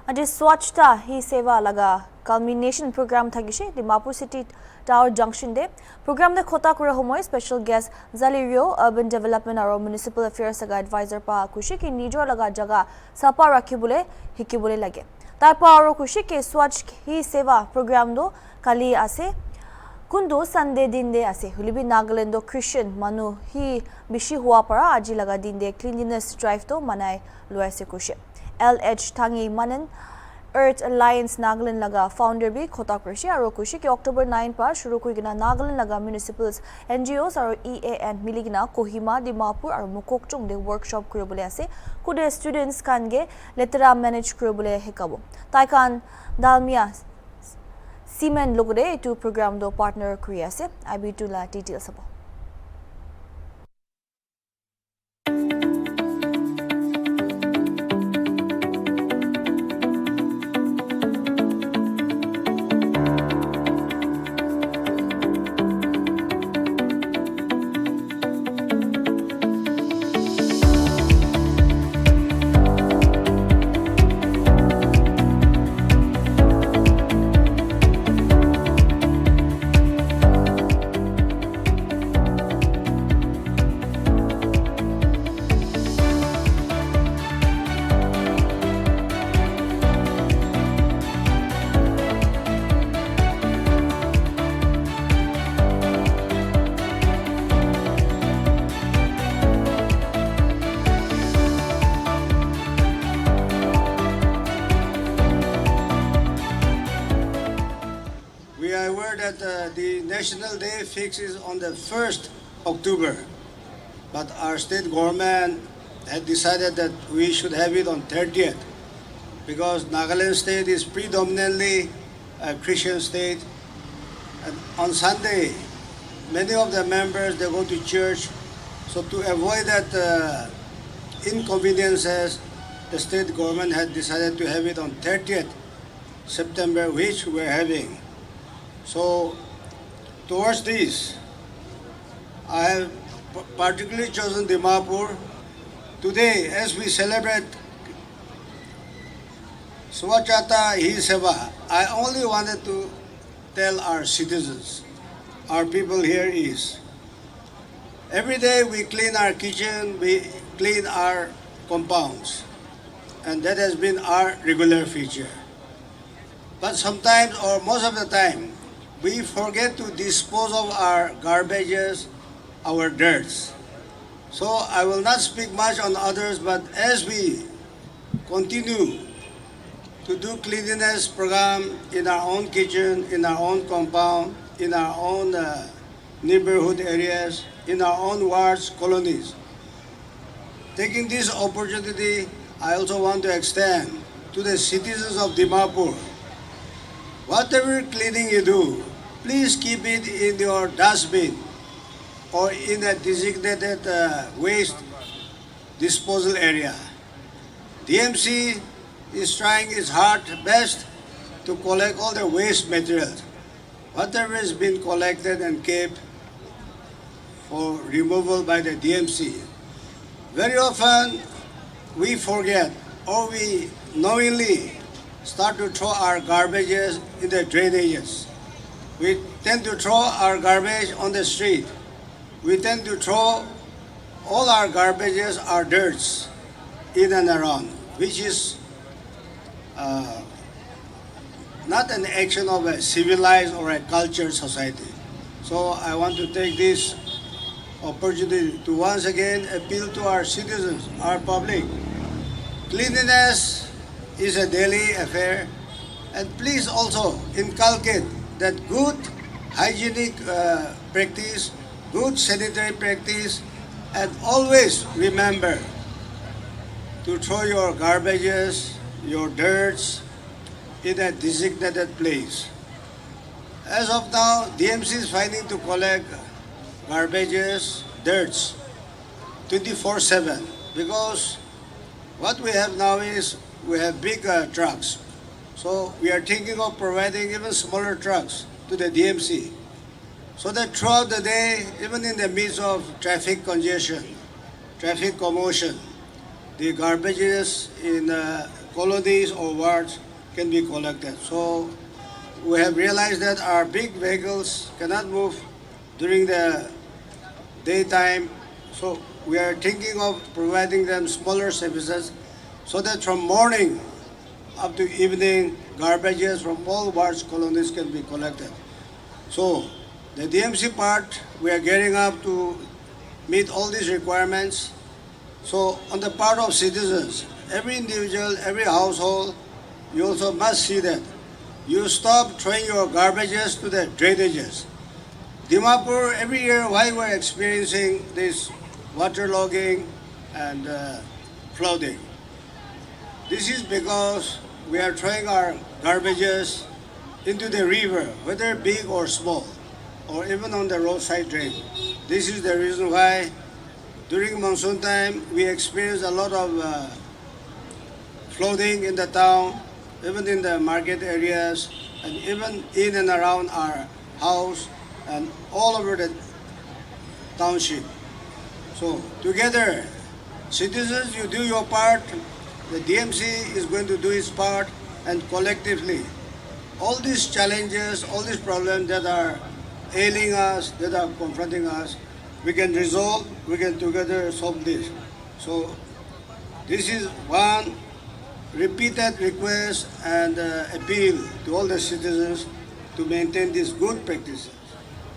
Aji Swachhaata hi Seva laga culmination program thagishe Dimapur City Tower Junction de program de khota kura homoy special guest Zalirio Urban Development aro Municipal Affairs saga advisor pa kushi ki nijor laga jaga sapa rakhibule hikibule lage tarpa aro kushi ke Swachh hi Seva program do kali ase Kundo Sunday din de ase hulibi Nagaland Christian manu hi bishi hua para aji laga din de cleanliness drive to manai luaise kushi LH Tangi Manan Earth Alliance Nagaland laga founder bi khota krishi aro kushi ki October 9 pa shuru kuigina Nagaland laga municipals NGOs aro EAN miligina Kohima Dimapur aro Mukokchung de workshop kuribole ase kude students kan ge letera manage kuribole hekabo taikan dalmia Semen logode to program do partner kuri ase IB to la details abo We are aware that the National Day fix is on the 1st October, but our state government had decided that we should have it on 30th because Nagaland state is predominantly a Christian state. And on Sunday, many of the members, they go to church. So to avoid that inconveniences, the state government had decided to have it on 30th September, which we're having. So, towards this, I have particularly chosen Dimapur. Today, as we celebrate Swachhaata hi Seva, I only wanted to tell our citizens, our people here is, every day we clean our kitchen, we clean our compounds, and that has been our regular feature. But sometimes, or most of the time, we forget to dispose of our garbages, our dirts. So I will not speak much on others, but as we continue to do cleanliness program in our own kitchen, in our own compound, in our own neighborhood areas, in our own wards, colonies. Taking this opportunity, I also want to extend to the citizens of Dimapur, whatever cleaning you do, please keep it in your dustbin or in a designated waste disposal area. DMC is trying its hard best to collect all the waste materials. Whatever has been collected and kept for removal by the DMC. Very often we forget or we knowingly start to throw our garbages in the drainages. We tend to throw our garbage on the street. We tend to throw all our garbages, our dirts, in and around, which is not an action of a civilized or a cultured society. So I want to take this opportunity to once again appeal to our citizens, our public. Cleanliness is a daily affair, and please also inculcate that good hygienic practice, good sanitary practice, and always remember to throw your garbages, your dirts in a designated place. As of now, DMC is finding to collect garbages, dirts 24/7 because what we have now is we have big trucks. So we are thinking of providing even smaller trucks to the DMC so that throughout the day, even in the midst of traffic congestion, traffic commotion, the garbages in colonies or wards can be collected. So we have realized that our big vehicles cannot move during the daytime. So we are thinking of providing them smaller services so that from morning up to evening, garbages from all wards colonies can be collected. So the DMC part, we are gearing up to meet all these requirements. So on the part of citizens, every individual, every household, you also must see that you stop throwing your garbages to the drainages. Dimapur, every year, why we're experiencing this waterlogging and flooding? This is because we are throwing our garbages into the river, whether big or small, or even on the roadside drain. This is the reason why during monsoon time we experience a lot of flooding in the town, even in the market areas, and even in and around our house and all over the township. So together, citizens, you do your part, the DMC is going to do its part, and collectively, all these challenges, all these problems that are ailing us, that are confronting us, we can resolve, we can together solve this. So this is one repeated request and appeal to all the citizens to maintain these good practices.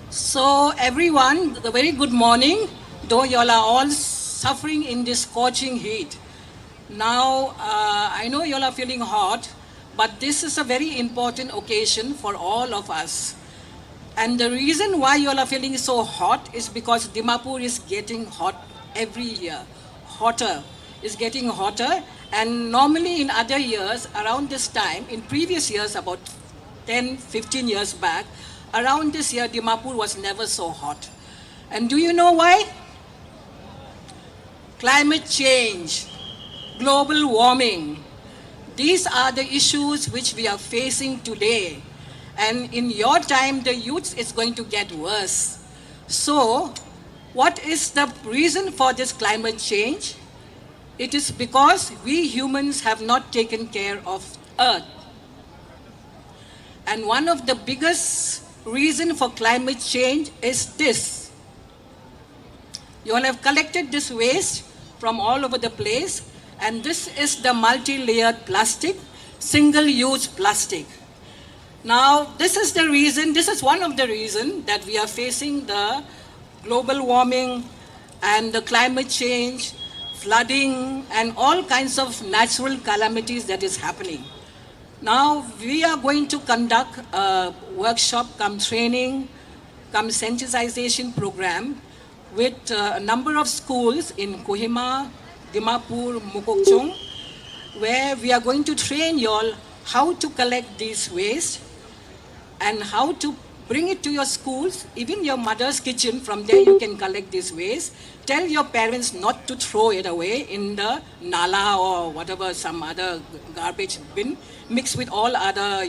So everyone, a very good morning, though you all are all suffering in this scorching heat. Now, I know you all are feeling hot, but this is a very important occasion for all of us. And the reason why you all are feeling so hot is because Dimapur is getting hot every year. Hotter, is getting hotter. And normally in other years, around this time, in previous years, about 10, 15 years back, around this year, Dimapur was never so hot. And do you know why? Climate change, global warming. These are the issues which we are facing today. And in your time, the youth is going to get worse. So, what is the reason for this climate change? It is because we humans have not taken care of Earth. And one of the biggest reasons for climate change is this. You all have collected this waste from all over the place, and this is the multi-layered plastic, single-use plastic. Now, this is the reason, this is one of the reasons that we are facing the global warming and the climate change, flooding, and all kinds of natural calamities that is happening. Now, we are going to conduct a workshop, come training, come sensitization program with a number of schools in Kohima, Dimapur, Mukokchung, where we are going to train you all how to collect these waste and how to bring it to your schools, even your mother's kitchen. From there you can collect this waste. Tell your parents not to throw it away in the nala or whatever, some other garbage bin mixed with all other,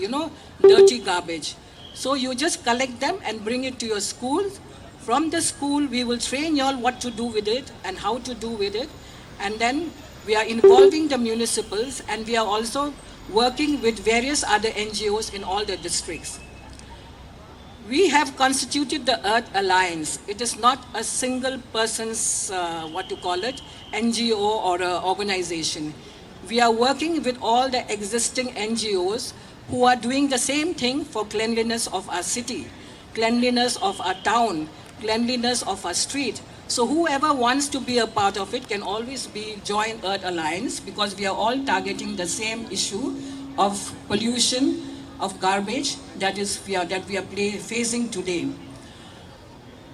dirty garbage. So you just collect them and bring it to your schools. From the school, we will train you all what to do with it and how to do with it. And then we are involving the municipals, and we are also working with various other NGOs in all the districts. We have constituted the Earth Alliance. It is not a single person's, NGO or organization. We are working with all the existing NGOs who are doing the same thing for cleanliness of our city, cleanliness of our town, cleanliness of our street. So whoever wants to be a part of it can always join Earth Alliance, because we are all targeting the same issue of pollution, of garbage that we are facing today.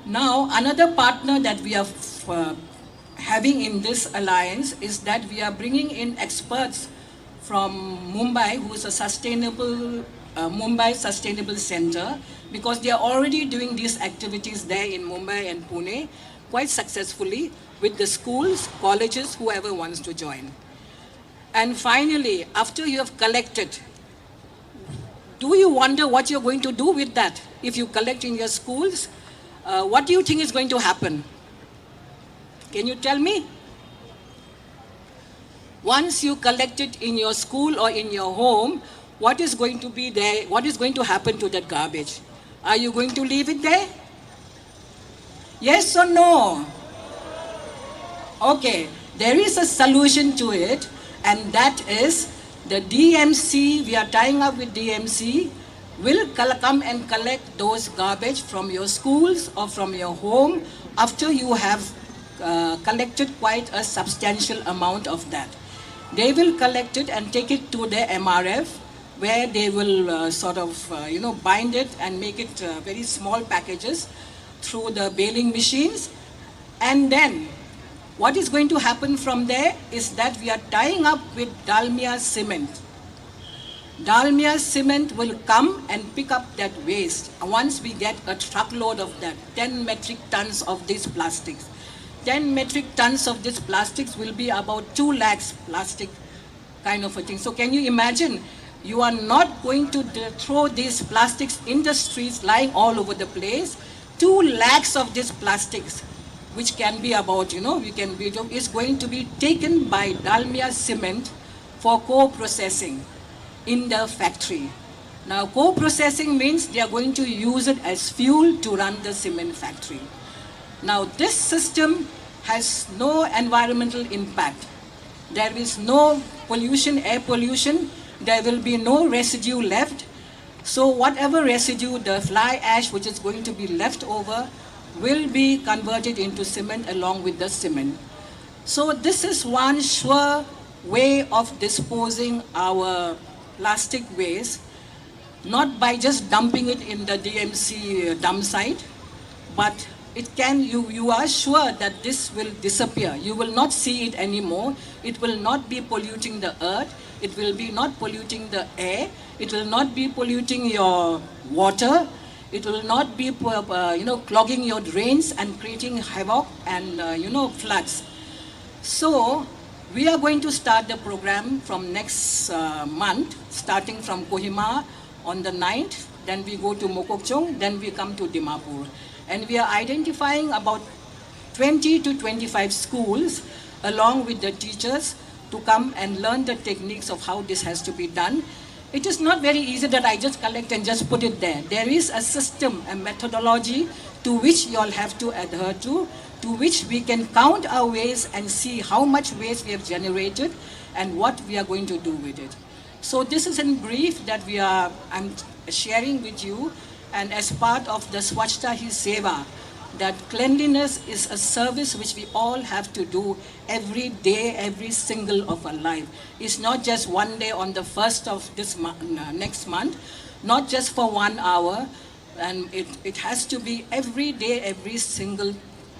Now, another partner that we are having in this alliance is that we are bringing in experts from Mumbai, who is a Mumbai Sustainable Center, because they are already doing these activities there in Mumbai and Pune quite successfully with the schools, colleges, whoever wants to join. And finally, after you have collected, do you wonder what you're going to do with that? If you collect in your schools, what do you think is going to happen? Can you tell me? Once you collect it in your school or in your home, what is going to be there? What is going to happen to that garbage? Are you going to leave it there? Yes or no? Okay, there is a solution to it, and that is the DMC, we are tying up with DMC, will come and collect those garbage from your schools or from your home after you have collected quite a substantial amount of that. They will collect it and take it to the MRF, where they will bind it and make it very small packages through the baling machines. And then what is going to happen from there is that we are tying up with Dalmia Cement. Dalmia Cement will come and pick up that waste. Once we get a truckload of that, 10 metric tons of these plastics. 10 metric tons of these plastics will be about 2 lakhs plastic kind of a thing. So can you imagine, you are not going to throw these plastics in the streets lying all over the place. 2 lakhs of these plastics, which can be about, is going to be taken by Dalmia Cement for co-processing in the factory. Now, co-processing means they are going to use it as fuel to run the cement factory. Now, this system has no environmental impact. There is no pollution, air pollution. There will be no residue left. So whatever residue, the fly ash which is going to be left over, will be converted into cement along with the cement. So this is one sure way of disposing our plastic waste, not by just dumping it in the DMC dump site, but you are sure that this will disappear. You will not see it anymore. It will not be polluting the earth. It will be not polluting the air. It will not be polluting your water. It will not be, clogging your drains and creating havoc and, floods. So we are going to start the program from next month, starting from Kohima on the 9th. Then we go to Mokokchung. Then we come to Dimapur. And we are identifying about 20 to 25 schools along with the teachers to come and learn the techniques of how this has to be done. It is not very easy that I just collect and just put it there. There is a system, a methodology to which you all have to adhere to which we can count our waste and see how much waste we have generated and what we are going to do with it. So this is in brief that I'm sharing with you, and as part of the Swachhaata hi Seva, that cleanliness is a service which we all have to do every day, every single of our life. It's not just one day on the 1st of this next month, not just for 1 hour, and it has to be every day, every single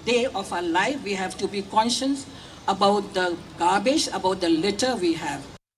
day of our life. We have to be conscious about the garbage, about the litter we have.